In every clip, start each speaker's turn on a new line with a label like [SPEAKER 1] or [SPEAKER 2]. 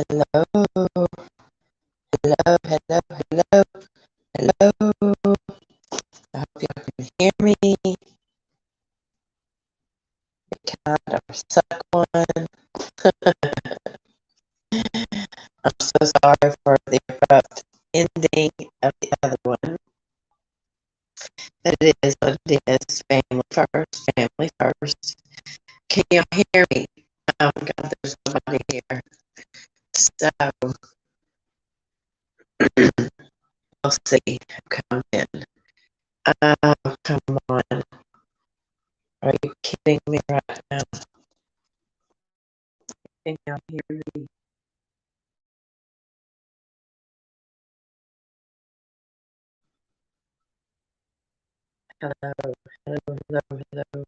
[SPEAKER 1] Hello, hello, hello, hello, hello. I hope y'all can hear me. Cat or suck one. I'm so sorry for the abrupt ending of the other one. But it is what it is. Family first, family first. Can y'all hear me? Oh my God, there's nobody here. So, we'll see. Come in. Oh, come on. Are you kidding me right now? Can y'all hear me? Hello, hello, hello, hello.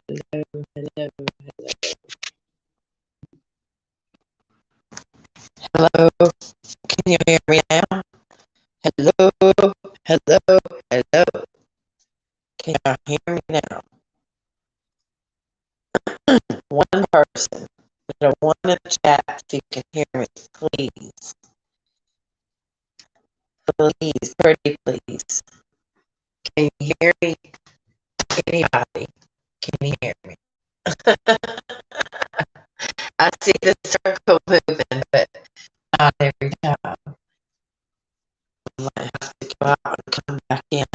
[SPEAKER 1] Hello, hello, hello. Hello, can you hear me now? Hello, hello, hello. Can you hear me now? One person. Put a one in the chat if you can hear me, please. Please, pretty please. Can you hear me? Anybody? Can you hear me? I see the circle moving, but not every time. I might have to go out and come back in.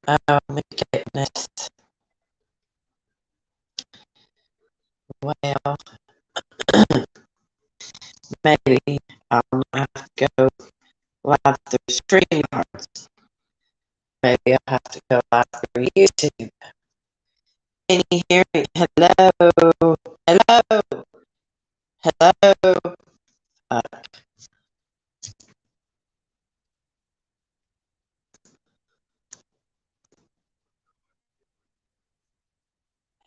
[SPEAKER 1] Oh my goodness. Well, maybe I'll have to go live through StreamYards. Maybe I'll have to go live through YouTube. Can you hear me? Hello? Hello? Hello?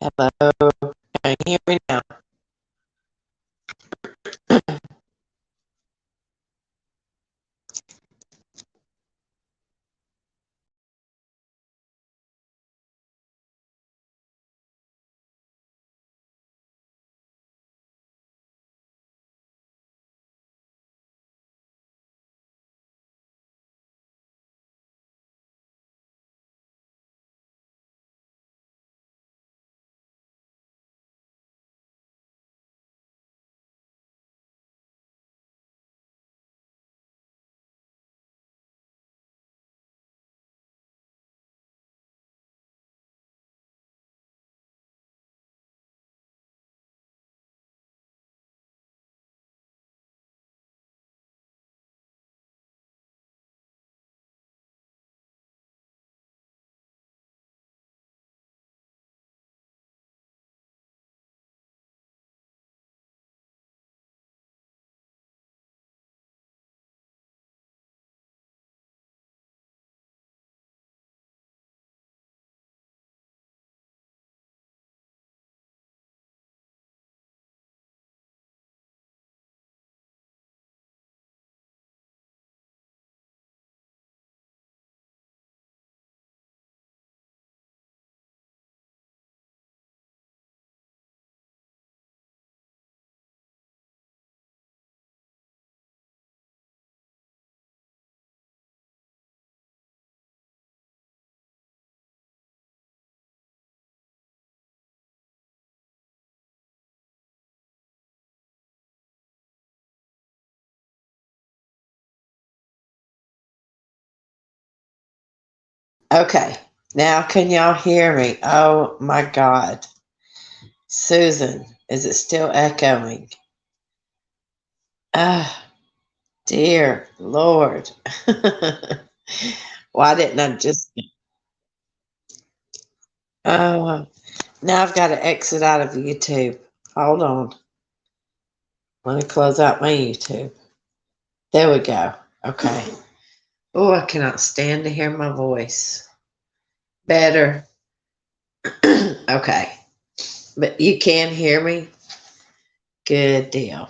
[SPEAKER 1] Hello? Can you hear me now? Okay, now can y'all hear me? Oh my God. Susan, is it still echoing? Ah, dear Lord. Why didn't I just... Oh, now I've got to exit out of YouTube. Hold on. Let me close out my YouTube. There we go. Okay. Oh, I cannot stand to hear my voice. Better. Okay. But you can hear me? Good deal.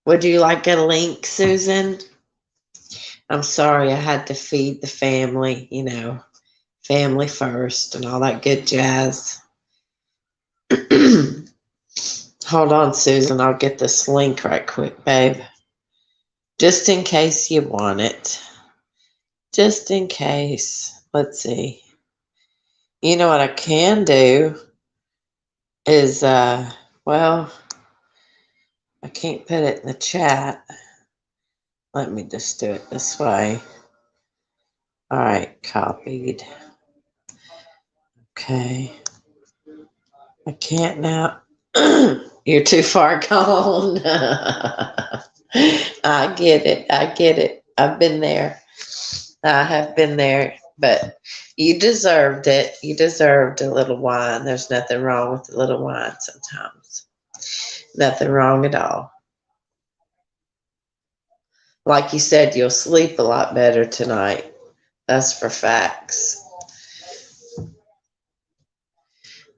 [SPEAKER 1] Would you like a link, Susan? I'm sorry, I had to feed the family, family first, and all that good jazz. Hold on, Susan. I'll get this link right quick, babe. Just in case you want it. Just in case. Let's see. You know what I can do is, well, I can't put it in the chat. Let me just do it this way. All right, copied. Okay. I can't now. You're too far gone. I get it. I get it. I've been there. I have been there. But you deserved it. You deserved a little wine. There's nothing wrong with a little wine sometimes. Nothing wrong at all. Like you said, you'll sleep a lot better tonight. That's for facts.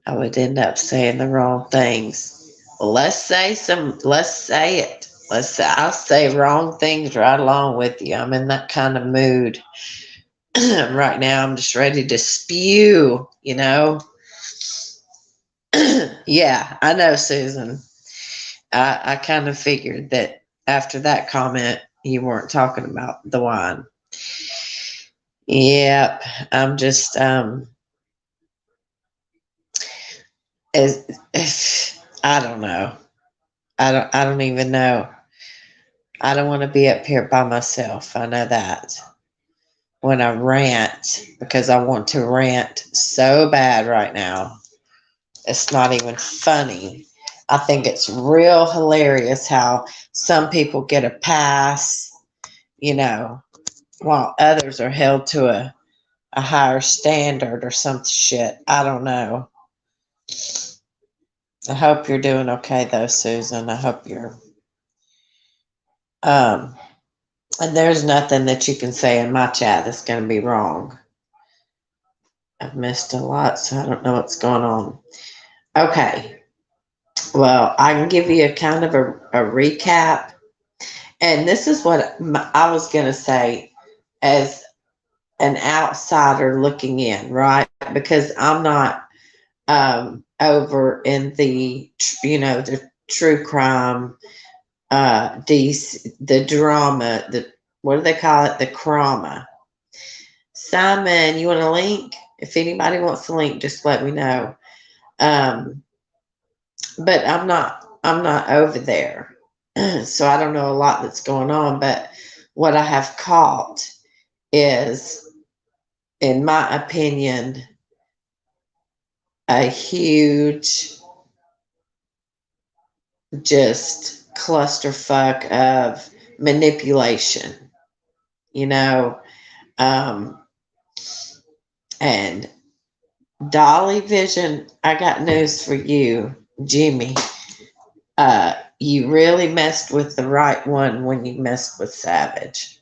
[SPEAKER 1] I would end up saying the wrong things. Well, let's say it. I'll say wrong things right along with you. I'm in that kind of mood. Right now, I'm just ready to spew, Yeah, I know, Susan. I kind of figured that after that comment, you weren't talking about the wine. Yep, I'm just, I don't know. I don't even know. I don't want to be up here by myself. I know that. When I rant, because I want to rant so bad right now. It's not even funny. I think it's real hilarious how some people get a pass, while others are held to a higher standard or some shit. I don't know. I hope you're doing okay though, Susan. I hope you're and there's nothing that you can say in my chat that's going to be wrong. I've missed a lot, so I don't know what's going on. Okay. Well, I can give you a kind of a recap. And this is what I was going to say as an outsider looking in, right? Because I'm not over in the, the true crime, the drama, what do they call it? The crama. Simon, you want a link? If anybody wants a link, just let me know. But I'm not over there. So I don't know a lot that's going on, but what I have caught is, in my opinion, a huge just clusterfuck of manipulation, and Dolly Vision, I got news for you, Jimmy. You really messed with the right one when you messed with Savage.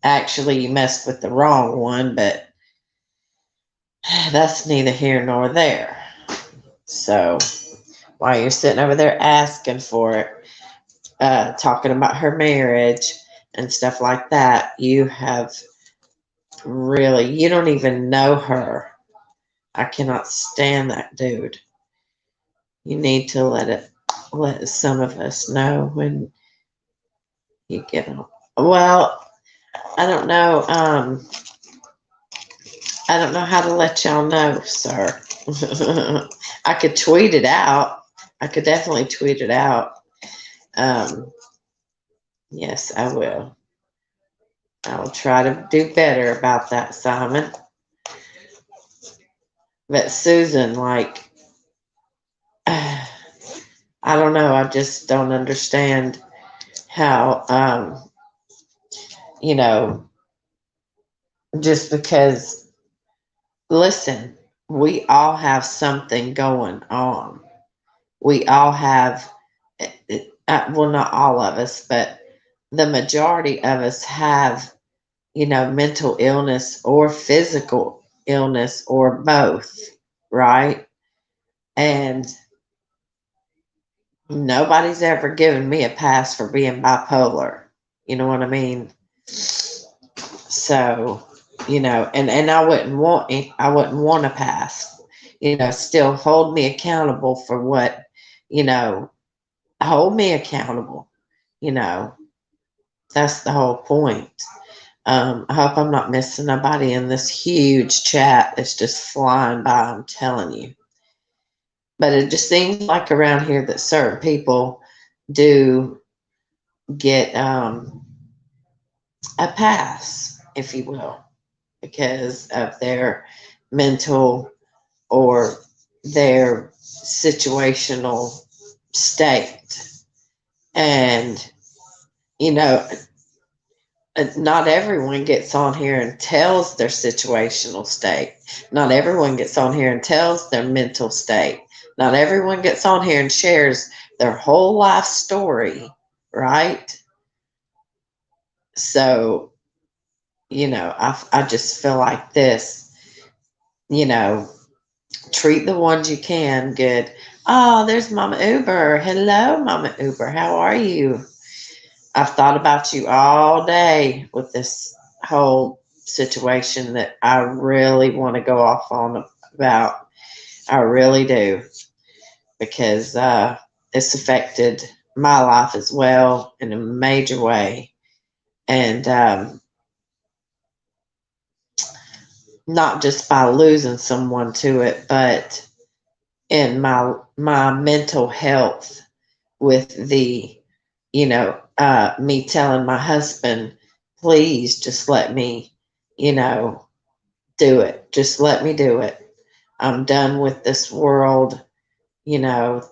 [SPEAKER 1] Actually, you messed with the wrong one, but that's neither here nor there. So while you're sitting over there asking for it, talking about her marriage and stuff like that, you have you don't even know her. I cannot stand that dude. You need to let some of us know when you get on. Well, I don't know. I don't know how to let y'all know, sir. I could tweet it out. I could definitely tweet it out. Yes, I will. I will try to do better about that, Simon. But Susan, I don't know. I just don't understand how, just because, listen, we all have something going on. We all have, well, not all of us, but the majority of us have, mental illness or physical illness or both, right? And nobody's ever given me a pass for being bipolar. You know what I mean? So, and I wouldn't want to pass, still hold me accountable for what, you know, hold me accountable, you know, that's the whole point. I hope I'm not missing nobody in this huge chat that's just flying by, I'm telling you. But it just seems like around here that certain people do get a pass, if you will, because of their mental or their situational state. And, you know, not everyone gets on here and tells their situational state. Not everyone gets on here and tells their mental state. Not everyone gets on here and shares their whole life story, right? So, I just feel like this, you know, treat the ones you can good. Oh, there's Mama Uber. Hello, Mama Uber. How are you? I've thought about you all day with this whole situation that I really want to go off on about. I really do, because it's affected my life as well in a major way. And not just by losing someone to it, but in my mental health with the, me telling my husband, please just let me, do it. Just let me do it. I'm done with this world, you know.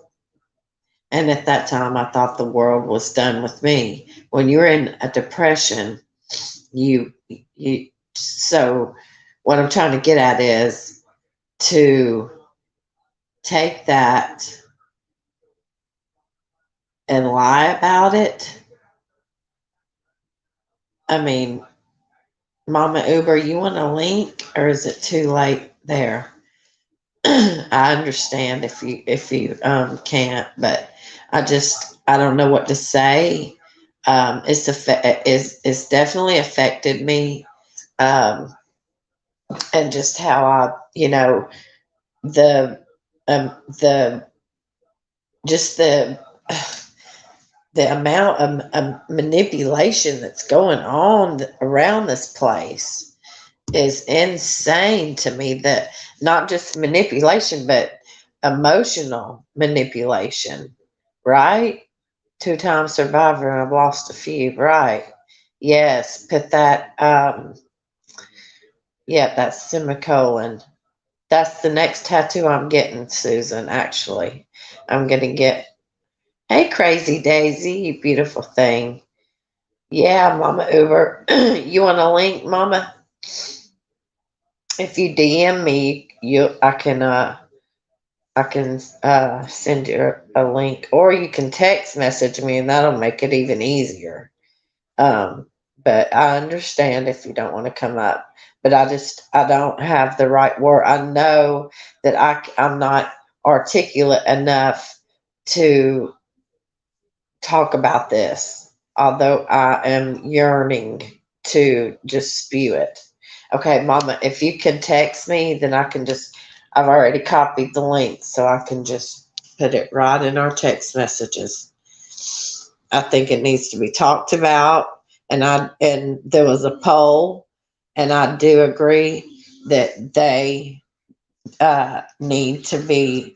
[SPEAKER 1] And at that time, I thought the world was done with me. When you're in a depression, you, so what I'm trying to get at is to take that and lie about it. I mean, Mama Uber, you want a link or is it too late there? I understand if you can't, but I don't know what to say. It's definitely affected me, um, and just how I, the the just the amount of manipulation that's going on around this place is insane to me. That not just manipulation, but emotional manipulation, right? Two-time survivor, and I've lost a few, right? Yes, put that. Yeah, that's semicolon. That's the next tattoo I'm getting, Susan. Actually, I'm gonna get. Hey, Crazy Daisy, you beautiful thing. Yeah, Mama Uber. You want a link, Mama? If you DM me, I can send you a link, or you can text message me, and that'll make it even easier. Um, but I understand if you don't want to come up. But I don't have the right word. I know that I'm not articulate enough to talk about this, although I am yearning to just spew it. Okay, Mama, if you can text me, then I've already copied the link, so I can just put it right in our text messages. I think it needs to be talked about, and there was a poll, and I do agree that they need to be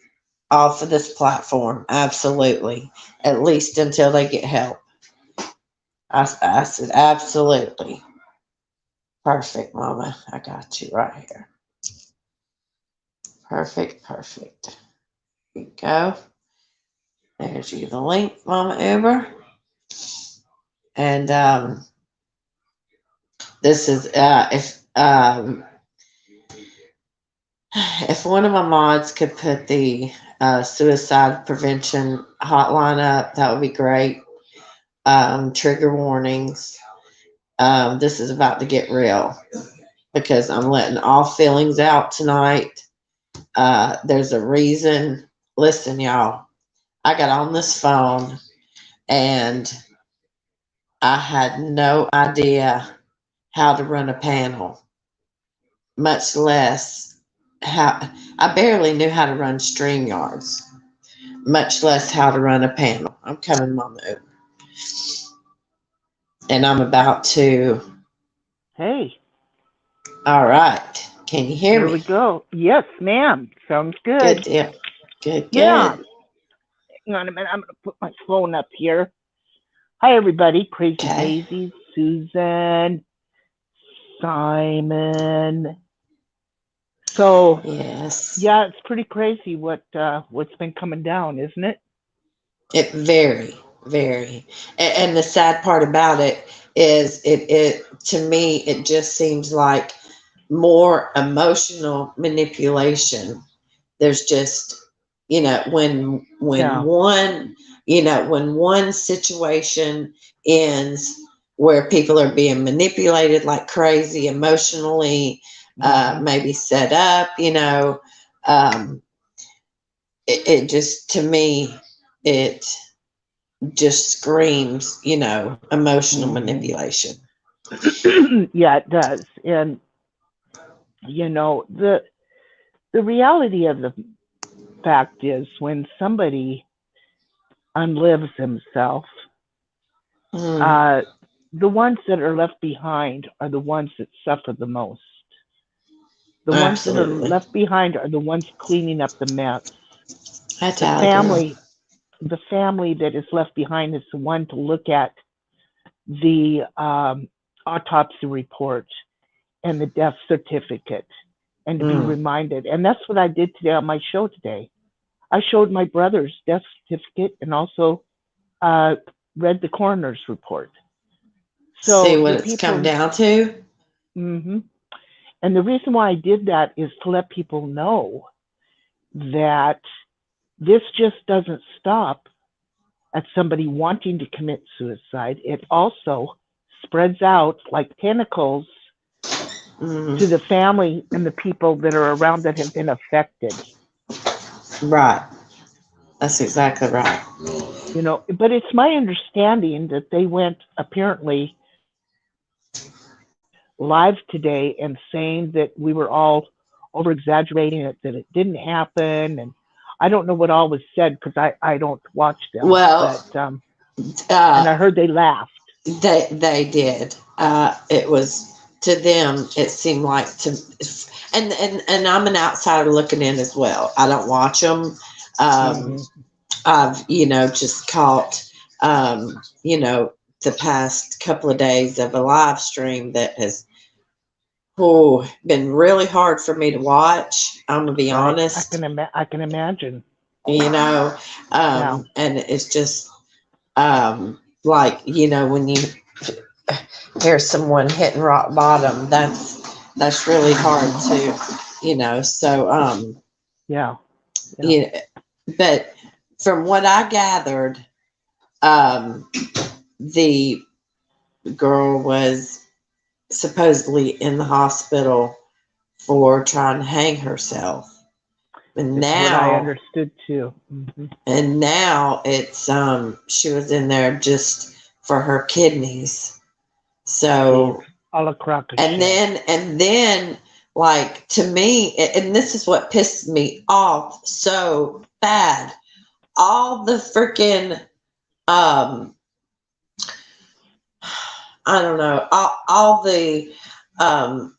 [SPEAKER 1] off of this platform. Absolutely, at least until they get help. I said absolutely. Perfect, Mama. I got you right here. Perfect, perfect. Here you go. There's you the link, Mama Uber. And this is if one of my mods could put the suicide prevention hotline up, that would be great. Trigger warnings. This is about to get real because I'm letting all feelings out tonight. There's a reason. Listen, y'all, I got on this phone and I had no idea how to run a panel. much less how I barely knew how to run StreamYards, much less how to run a panel. I'm coming, Mama, and I'm about to.
[SPEAKER 2] Hey,
[SPEAKER 1] All right, can you hear
[SPEAKER 2] here we
[SPEAKER 1] me?
[SPEAKER 2] go. Yes, ma'am. Sounds
[SPEAKER 1] Good
[SPEAKER 2] good.
[SPEAKER 1] deal. Good,
[SPEAKER 2] Yeah.
[SPEAKER 1] good.
[SPEAKER 2] Hang on a minute. I'm going to put my phone up here. Hi, everybody. Crazy
[SPEAKER 1] Okay.
[SPEAKER 2] Daisy, Susan, Simon. So,
[SPEAKER 1] Yes.
[SPEAKER 2] yeah, it's pretty crazy what's been coming down, isn't it?
[SPEAKER 1] It very, very, and the sad part about it is it to me it just seems like more emotional manipulation. There's just, when
[SPEAKER 2] Yeah.
[SPEAKER 1] one, when one situation ends where people are being manipulated like crazy emotionally,
[SPEAKER 2] Mhm.
[SPEAKER 1] maybe set up, um, it just, to me, it just screams, emotional
[SPEAKER 2] Mhm.
[SPEAKER 1] manipulation.
[SPEAKER 2] Yeah, it does. And the reality of the fact is when somebody unlives himself,
[SPEAKER 1] Mm,
[SPEAKER 2] uh, the ones that are left behind are the ones that suffer the most. The ones that are
[SPEAKER 1] absolutely.
[SPEAKER 2] left behind are the ones cleaning up the mess.
[SPEAKER 1] That's
[SPEAKER 2] The
[SPEAKER 1] how I do.
[SPEAKER 2] family, the family that is left behind is the one to look at the autopsy report and the death certificate and to be
[SPEAKER 1] Mm,
[SPEAKER 2] reminded. And that's what I did today on my show today. I showed my brother's death certificate and also uh, read the coroner's report.
[SPEAKER 1] see
[SPEAKER 2] So
[SPEAKER 1] what
[SPEAKER 2] the
[SPEAKER 1] it's come
[SPEAKER 2] people,
[SPEAKER 1] down to.
[SPEAKER 2] hmm and the reason why I did that is to let people know that this just doesn't stop at somebody wanting to commit suicide. It also spreads out like tentacles to
[SPEAKER 1] Mm,
[SPEAKER 2] the family and the people that are around that have been affected.
[SPEAKER 1] right. That's exactly right.
[SPEAKER 2] But it's my understanding that they went apparently live today and saying that we were all over exaggerating it, that it didn't happen. And I don't know what all was said because I don't watch them,
[SPEAKER 1] Well,
[SPEAKER 2] but and
[SPEAKER 1] uh,
[SPEAKER 2] I heard they laughed.
[SPEAKER 1] they did. It was, to them. It seemed like to, and I'm an outsider looking in as well. I don't watch them. Um,
[SPEAKER 2] Mm-hmm.
[SPEAKER 1] I've, just caught, the past couple of days of a live stream that has, been really hard for me to watch. I'm gonna be
[SPEAKER 2] Right?
[SPEAKER 1] honest.
[SPEAKER 2] I can imagine.
[SPEAKER 1] You know,
[SPEAKER 2] Yeah.
[SPEAKER 1] and it's just, like, when you hear someone hitting rock bottom, that's really hard
[SPEAKER 2] Mm-hmm.
[SPEAKER 1] to, so,
[SPEAKER 2] Yeah. Yeah.
[SPEAKER 1] yeah, but from what I gathered, um, the girl was supposedly in the hospital for trying to hang herself. And
[SPEAKER 2] Is what I
[SPEAKER 1] now,
[SPEAKER 2] understood too. Mm-hmm.
[SPEAKER 1] it's, she was in there just for her kidneys.
[SPEAKER 2] Jeez.
[SPEAKER 1] So,
[SPEAKER 2] All a crock of
[SPEAKER 1] and
[SPEAKER 2] shit.
[SPEAKER 1] then like, to me, and this is what pisses me off so bad, all the freaking, um I don't know, all the, um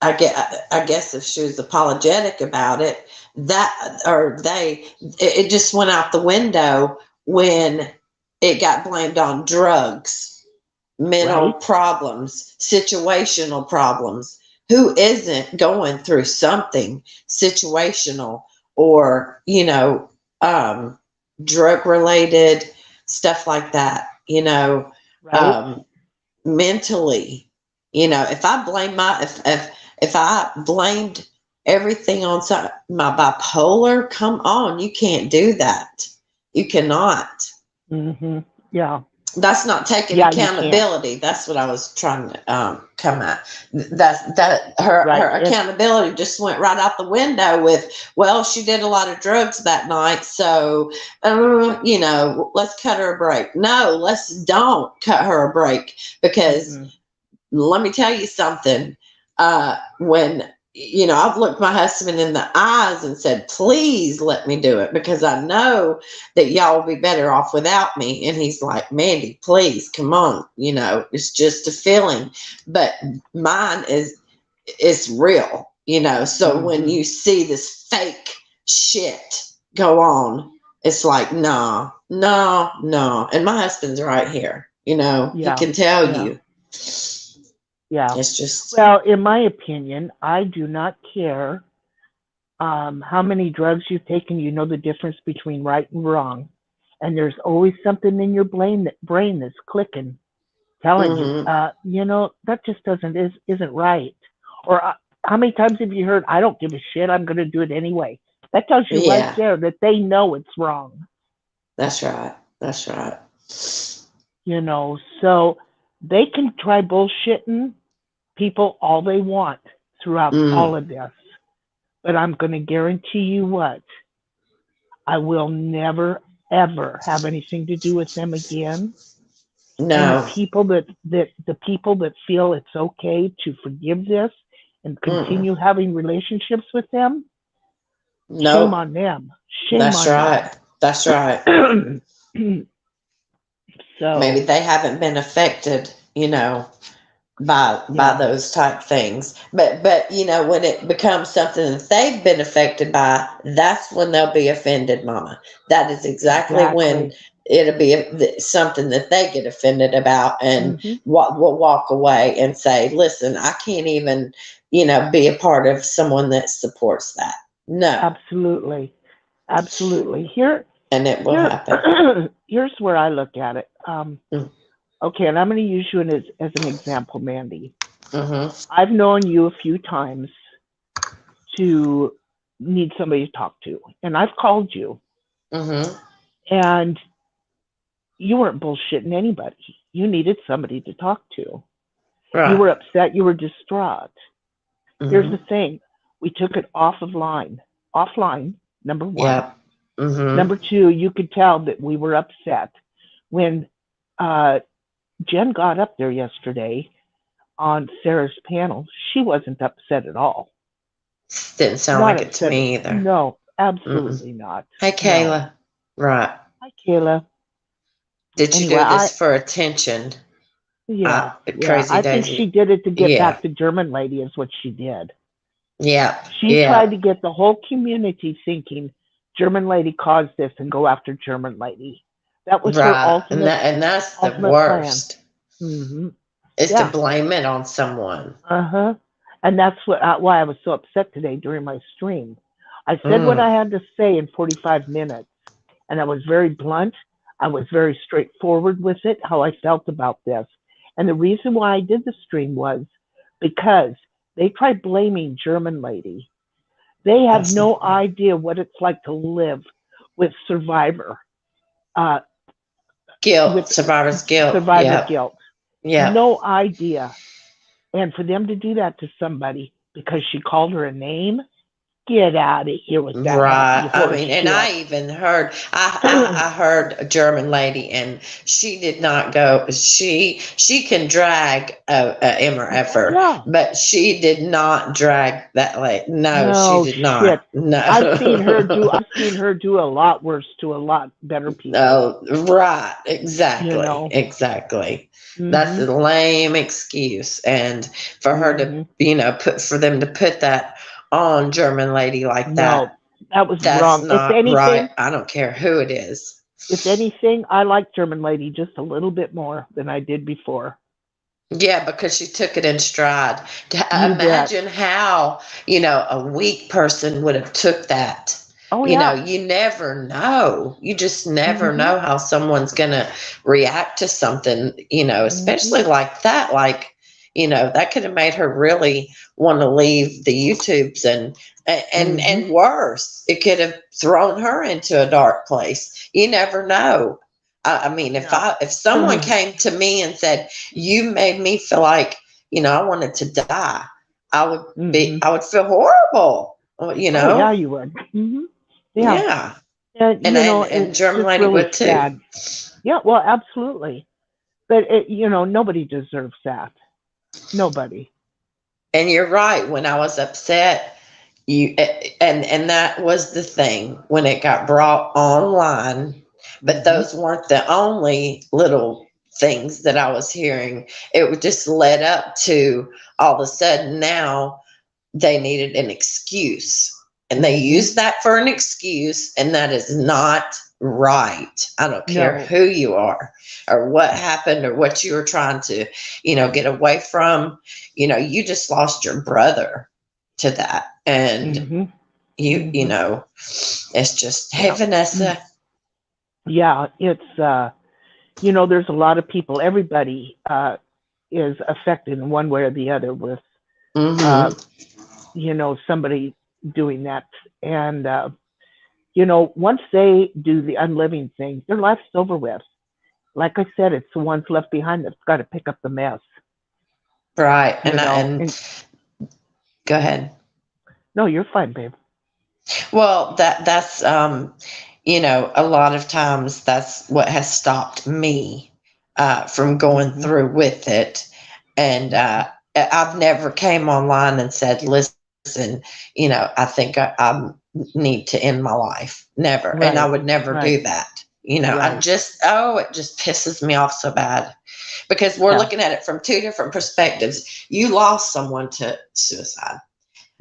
[SPEAKER 1] I guess if she was apologetic about it, that, or it just went out the window when it got blamed on drugs, mental
[SPEAKER 2] Right?
[SPEAKER 1] problems, situational problems. Who isn't going through something situational, or, um, drug related stuff like that,
[SPEAKER 2] Right?
[SPEAKER 1] um, mentally. If I blame if I blamed everything on my bipolar, come on, you can't do that. You cannot.
[SPEAKER 2] Mm-hmm. Yeah.
[SPEAKER 1] That's not taking
[SPEAKER 2] Yeah, you can't.
[SPEAKER 1] accountability. That's what I was trying to, come at. That her
[SPEAKER 2] Right.
[SPEAKER 1] accountability just went right out the window with, well, she did a lot of drugs that night, so, let's cut her a break. No, let's don't cut her a break, because
[SPEAKER 2] Mm-hmm.
[SPEAKER 1] let me tell you something. When I've looked my husband in the eyes and said, please let me do it because I know that y'all will be better off without me. And he's like, Mandy, please come on. It's just a feeling, but mine is real, So when you see this fake shit go on, it's like, no, no, no. And my husband's right here, he can tell you.
[SPEAKER 2] Yeah.
[SPEAKER 1] It's just.
[SPEAKER 2] Well, in my opinion, I do not care how many drugs you've taken. You know the difference between right and wrong. And there's always something in your brain that's clicking, telling you, that just isn't right. Or how many times have you heard, I don't give a shit, I'm going to do it anyway. That tells you right there that they know it's wrong.
[SPEAKER 1] That's right. That's right.
[SPEAKER 2] So they can try bullshitting people all they want throughout all of this. But I'm going to guarantee you what, I will never, ever have anything to do with them again.
[SPEAKER 1] No.
[SPEAKER 2] And the people that feel it's okay to forgive this and continue having relationships with them, shame on them.
[SPEAKER 1] That's right. That's right.
[SPEAKER 2] So
[SPEAKER 1] maybe they haven't been affected, by those type things. But when it becomes something that they've been affected by, that's when they'll be offended, Mama. That is exactly. When it'll be something that they get offended about and will walk away and say, listen, I can't even, be a part of someone that supports that. No.
[SPEAKER 2] Absolutely.
[SPEAKER 1] And it will happen.
[SPEAKER 2] Here's where I look at it. Okay, and I'm going to use you as an example, Mandy. I've known you a few times to need somebody to talk to, and I've called you, and you weren't bullshitting anybody. You needed somebody to talk to. Right. You were upset. You were distraught. Here's the thing. We took it offline, number one. Yeah. Number two, you could tell that we were upset. When Jen got up there yesterday on Sarah's panel, she wasn't upset at all.
[SPEAKER 1] Didn't sound not like it to me either.
[SPEAKER 2] No, absolutely not.
[SPEAKER 1] Hey, Kayla. No. Right.
[SPEAKER 2] Hi, Kayla.
[SPEAKER 1] Did you do this for attention?
[SPEAKER 2] Yeah. Crazy I think she did it to get back the German lady is what she did.
[SPEAKER 1] Yeah.
[SPEAKER 2] She tried to get the whole community thinking German lady caused this and go after German lady. That was her ultimate.
[SPEAKER 1] And that's the worst. Is to blame it on someone.
[SPEAKER 2] And that's why I was so upset today during my stream. I said what I had to say in 45 minutes, and I was very blunt. I was very straightforward with it, how I felt about this. And the reason why I did the stream was because they tried blaming German lady. They have no idea what it's like to live with survivor.
[SPEAKER 1] Guilt, survivor's guilt.
[SPEAKER 2] Survivor guilt. Yeah. No idea. And for them to do that to somebody because she called her a name, get out of here with that.
[SPEAKER 1] Right. I mean, and I even heard, I heard a German lady, and she did not go. She can drag a MRFer, but she did not drag that lady. No, she did not. No,
[SPEAKER 2] I've seen her do a lot worse to a lot better people.
[SPEAKER 1] Oh, right. Exactly. Exactly. That's a lame excuse, and for her to, for them to put that on German lady like that.
[SPEAKER 2] That was wrong.
[SPEAKER 1] Not if anything, right. I don't care who it is.
[SPEAKER 2] If anything, I like German lady just a little bit more than I did before.
[SPEAKER 1] Yeah, because she took it in stride. Imagine how, a weak person would have took that.
[SPEAKER 2] Oh, yeah.
[SPEAKER 1] You never know. You just never know how someone's going to react to something, especially like that. Like, that could have made her really want to leave the YouTubes and worse. It could have thrown her into a dark place. You never know. I mean, if someone came to me and said, you made me feel like, I wanted to die, I would feel horrible, Oh,
[SPEAKER 2] yeah, you would.
[SPEAKER 1] Yeah. And German lady
[SPEAKER 2] really
[SPEAKER 1] would too.
[SPEAKER 2] Sad. Yeah, well, absolutely. But, nobody deserves that. Nobody.
[SPEAKER 1] And you're right. When I was upset, you and that was the thing when it got brought online. But
[SPEAKER 2] Mm-hmm.
[SPEAKER 1] those weren't the only little things that I was hearing. It would just led up to all of a sudden now they needed an excuse. And they
[SPEAKER 2] Mm-hmm.
[SPEAKER 1] used that for an excuse, and that is not right. I don't care
[SPEAKER 2] No.
[SPEAKER 1] who you are or what happened or what you were trying to, get away from. You just lost your brother to that. And
[SPEAKER 2] Mm-hmm.
[SPEAKER 1] you
[SPEAKER 2] Mm-hmm.
[SPEAKER 1] know, it's just, hey,
[SPEAKER 2] Yeah.
[SPEAKER 1] Vanessa.
[SPEAKER 2] Yeah. It's there's a lot of people. Everybody is affected in one way or the other with uh,
[SPEAKER 1] Mm-hmm.
[SPEAKER 2] somebody doing that. And once they do the unliving thing, their life's over with. Like I said, it's the ones left behind that's got to pick up the mess.
[SPEAKER 1] Right. And
[SPEAKER 2] And
[SPEAKER 1] go ahead.
[SPEAKER 2] no, you're fine, babe.
[SPEAKER 1] Well, that's a lot of times that's what has stopped me from going
[SPEAKER 2] Mm-hmm.
[SPEAKER 1] through with it. And I've never came online and said, listen, I think I need to end my life. Never. And I
[SPEAKER 2] Right,
[SPEAKER 1] would never do
[SPEAKER 2] right,
[SPEAKER 1] that.
[SPEAKER 2] right.
[SPEAKER 1] It just pisses me off so bad because we're
[SPEAKER 2] Yeah.
[SPEAKER 1] looking at it from two different perspectives. You lost someone to suicide.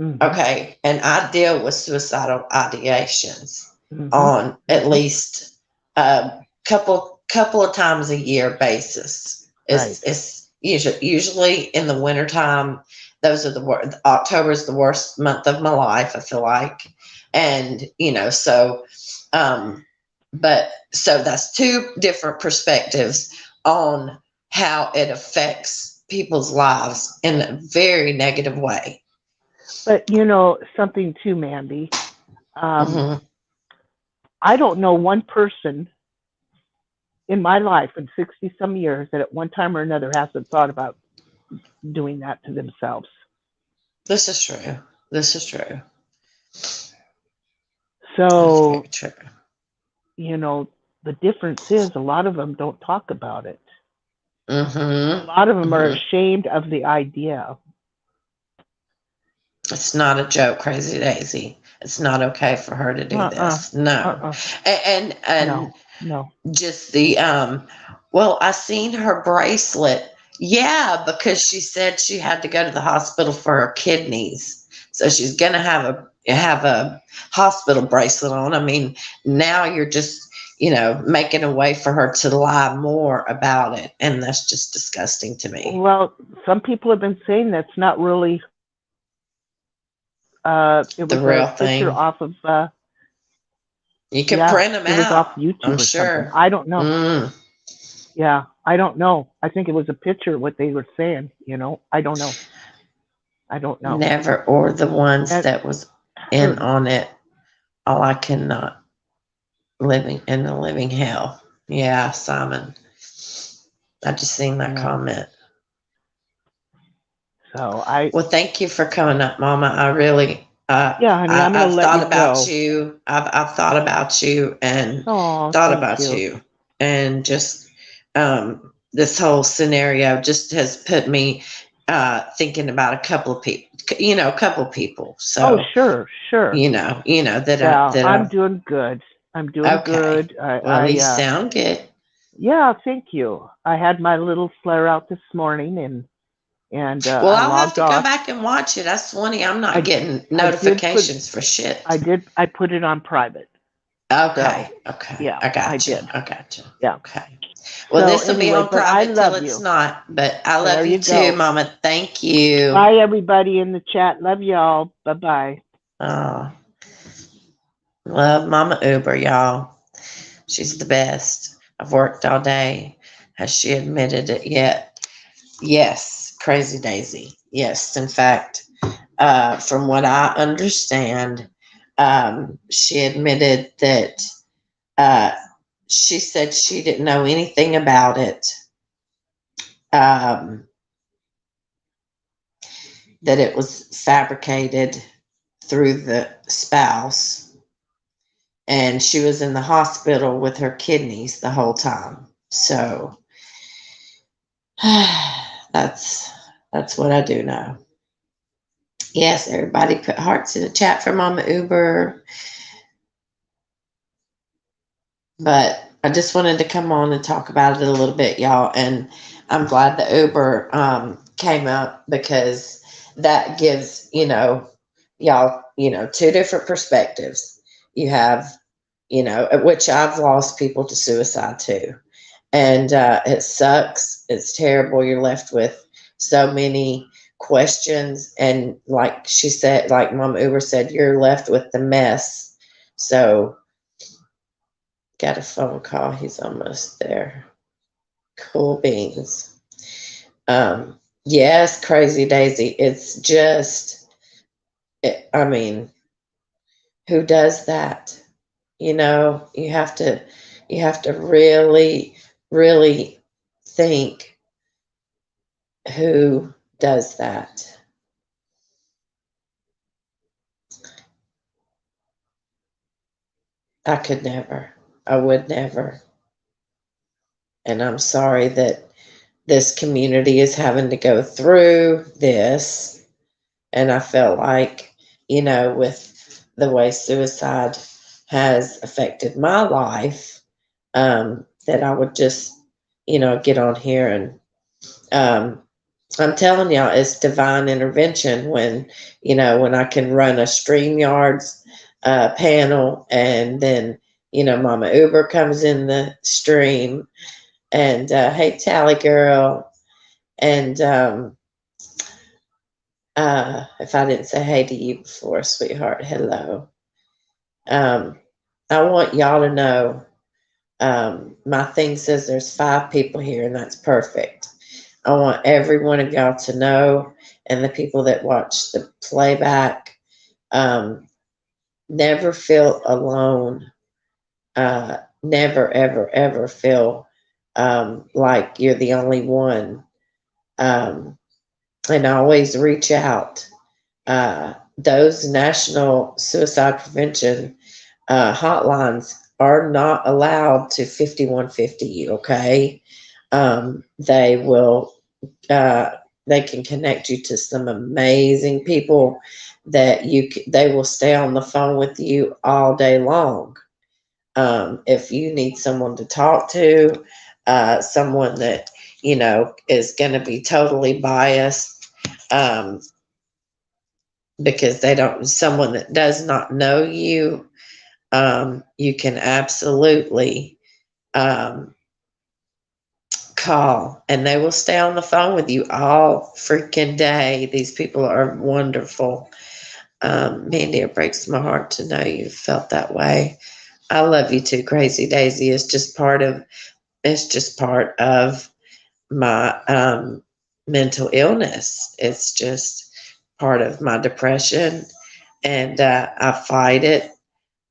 [SPEAKER 2] Mm-hmm.
[SPEAKER 1] Okay. And I deal with suicidal ideations
[SPEAKER 2] Mm-hmm.
[SPEAKER 1] on at
[SPEAKER 2] Mm-hmm.
[SPEAKER 1] least a couple of times a year basis.
[SPEAKER 2] Right.
[SPEAKER 1] It's usually in the wintertime. Those are the worst. October is the worst month of my life, I feel like. And, um, but so that's two different perspectives on how it affects people's lives in a very negative way.
[SPEAKER 2] But something too, Mandy. Um,
[SPEAKER 1] Hmm.
[SPEAKER 2] I don't know one person in my life in 60 some years that at one time or another hasn't thought about doing that to themselves.
[SPEAKER 1] This is true. This is true. That's very
[SPEAKER 2] So,
[SPEAKER 1] true.
[SPEAKER 2] you know, the difference is a lot of them don't talk about it. A
[SPEAKER 1] Mm-hmm.
[SPEAKER 2] lot of them are
[SPEAKER 1] Mm-hmm.
[SPEAKER 2] ashamed of the idea.
[SPEAKER 1] It's not a joke, Crazy Daisy. It's not okay for her to do
[SPEAKER 2] Uh-uh.
[SPEAKER 1] this. No.
[SPEAKER 2] Uh-uh.
[SPEAKER 1] And
[SPEAKER 2] No. No.
[SPEAKER 1] just the well, I seen her bracelet. Yeah, because she said she had to go to the hospital for her kidneys. So she's gonna have a hospital bracelet on. I mean, now you're just, making a way for her to lie more about it. And that's just disgusting to me.
[SPEAKER 2] Well, some people have been saying that's not really it
[SPEAKER 1] The
[SPEAKER 2] was a
[SPEAKER 1] real
[SPEAKER 2] picture
[SPEAKER 1] thing.
[SPEAKER 2] off of
[SPEAKER 1] You can
[SPEAKER 2] yeah,
[SPEAKER 1] print them
[SPEAKER 2] it was off
[SPEAKER 1] out, I'm
[SPEAKER 2] YouTube or something.
[SPEAKER 1] sure.
[SPEAKER 2] I don't know.
[SPEAKER 1] Mm.
[SPEAKER 2] Yeah, I don't know. I think it was a picture what they were saying, I don't know. I don't know.
[SPEAKER 1] Never or the ones
[SPEAKER 2] That
[SPEAKER 1] that was in on it. All I cannot living in the living hell. Yeah, Simon. I just seen that
[SPEAKER 2] yeah.
[SPEAKER 1] comment.
[SPEAKER 2] So I
[SPEAKER 1] Well, thank you for coming up, Mama. I really,
[SPEAKER 2] yeah, honey, I'm gonna
[SPEAKER 1] I've
[SPEAKER 2] let
[SPEAKER 1] thought
[SPEAKER 2] you
[SPEAKER 1] about
[SPEAKER 2] go.
[SPEAKER 1] you. I've thought about you and
[SPEAKER 2] Oh,
[SPEAKER 1] thought
[SPEAKER 2] thank
[SPEAKER 1] about
[SPEAKER 2] you.
[SPEAKER 1] you, and just this whole scenario just has put me thinking about a couple of people. A couple of people.
[SPEAKER 2] Oh,
[SPEAKER 1] So
[SPEAKER 2] sure, sure.
[SPEAKER 1] that
[SPEAKER 2] Yeah, I'm
[SPEAKER 1] I've.
[SPEAKER 2] doing good. I'm doing
[SPEAKER 1] Okay.
[SPEAKER 2] good.
[SPEAKER 1] Well, you sound good.
[SPEAKER 2] Yeah, thank you. I had my little flare out this morning and
[SPEAKER 1] Well,
[SPEAKER 2] I
[SPEAKER 1] I'll have
[SPEAKER 2] logged
[SPEAKER 1] to go
[SPEAKER 2] off.
[SPEAKER 1] back and watch it. That's funny. I'm not
[SPEAKER 2] I
[SPEAKER 1] getting
[SPEAKER 2] I did put
[SPEAKER 1] notifications for shit.
[SPEAKER 2] I put it on private.
[SPEAKER 1] Okay.
[SPEAKER 2] So,
[SPEAKER 1] Okay.
[SPEAKER 2] yeah,
[SPEAKER 1] I
[SPEAKER 2] I
[SPEAKER 1] got you.
[SPEAKER 2] did.
[SPEAKER 1] I got you.
[SPEAKER 2] Yeah.
[SPEAKER 1] Okay. Well,
[SPEAKER 2] So
[SPEAKER 1] this will be
[SPEAKER 2] anyway,
[SPEAKER 1] on
[SPEAKER 2] but I
[SPEAKER 1] private till
[SPEAKER 2] love
[SPEAKER 1] it's
[SPEAKER 2] you.
[SPEAKER 1] not, but I
[SPEAKER 2] There
[SPEAKER 1] love you
[SPEAKER 2] you
[SPEAKER 1] too,
[SPEAKER 2] go.
[SPEAKER 1] Mama. Thank you.
[SPEAKER 2] Bye everybody in the chat. Love y'all. Bye-bye.
[SPEAKER 1] Oh, love Mama Uber, y'all. She's the best. I've worked all day. Has she admitted it yet? Yes. Crazy Daisy. Yes. In fact, from what I understand, she admitted that uh, she said she didn't know anything about it, um, that it was fabricated through the spouse, and she was in the hospital with her kidneys the whole time. So that's what I do know. Yes, everybody put hearts in the chat for Mama Uber. But I just wanted to come on and talk about it a little bit, y'all. And I'm glad the Uber came up, because that gives, y'all, two different perspectives. You have, which I've lost people to suicide too. And it sucks. It's terrible. You're left with so many questions. And like she said, like Mama Uber said, you're left with the mess. So, got a phone call. He's almost there. Cool beans. Yes, Crazy Daisy. It's just, I mean, who does that? You have to really, really think who does that. I could never. I would never. And I'm sorry that this community is having to go through this. And I felt like, with the way suicide has affected my life, that I would just, get on here and, I'm telling y'all, it's divine intervention when I can run a StreamYards panel, and then, Mama Uber comes in the stream, and, hey, Tally girl. And, if I didn't say hey to you before, sweetheart, hello. I want y'all to know, my thing says there's 5 people here, and that's perfect. I want every one of y'all to know, and the people that watch the playback, never feel alone. Never, ever, ever feel like you're the only one. And always reach out. Those national suicide prevention hotlines are not allowed to 5150 you, okay? They will, they can connect you to some amazing people that they will stay on the phone with you all day long. If you need someone to talk to, someone that, is going to be totally biased, because someone that does not know you, you can absolutely call, and they will stay on the phone with you all freaking day. These people are wonderful. Mandy, it breaks my heart to know you felt that way. I love you too, Crazy Daisy. It's just part of my mental illness. It's just part of my depression, and I fight it,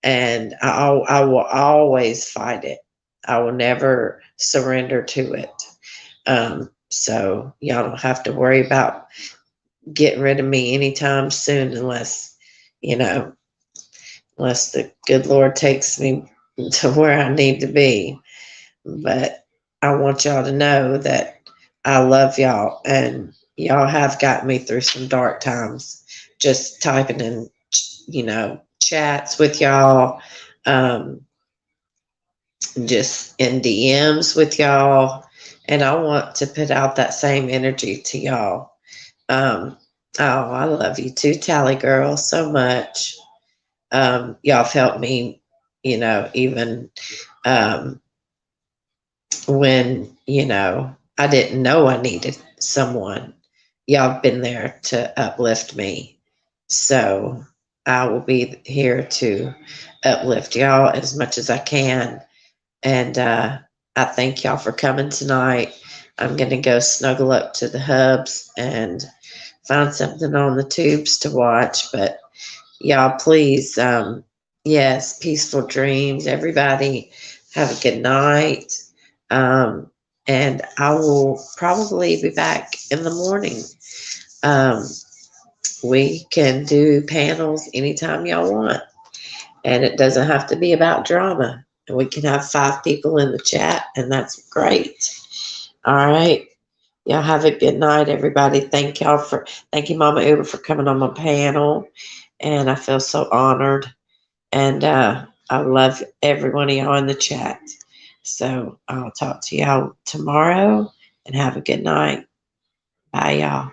[SPEAKER 1] and I will always fight it. I will never surrender to it. So y'all don't have to worry about getting rid of me anytime soon, you know, unless the good Lord takes me to where I need to be. But I want y'all to know that I love y'all, and y'all have got me through some dark times. Just typing in, chats with y'all, just in DMs with y'all. And I want to put out that same energy to y'all. Oh, I love you too, Tally girl, so much. Y'all have helped me, even um, when, I didn't know I needed someone. Y'all have been there to uplift me. So I will be here to uplift y'all as much as I can. And I thank y'all for coming tonight. I'm going to go snuggle up to the hubs and find something on the tubes to watch. But y'all, please, yes, peaceful dreams. Everybody have a good night. Um, and I will probably be back in the morning. Um, we can do panels anytime y'all want, and it doesn't have to be about drama. And we can have 5 people in the chat, and that's great. All right. Y'all have a good night, everybody. Thank you, Mama Uber, for coming on my panel. And I feel so honored. And I love every one of y'all in the chat. So I'll talk to y'all tomorrow and have a good night. Bye, y'all.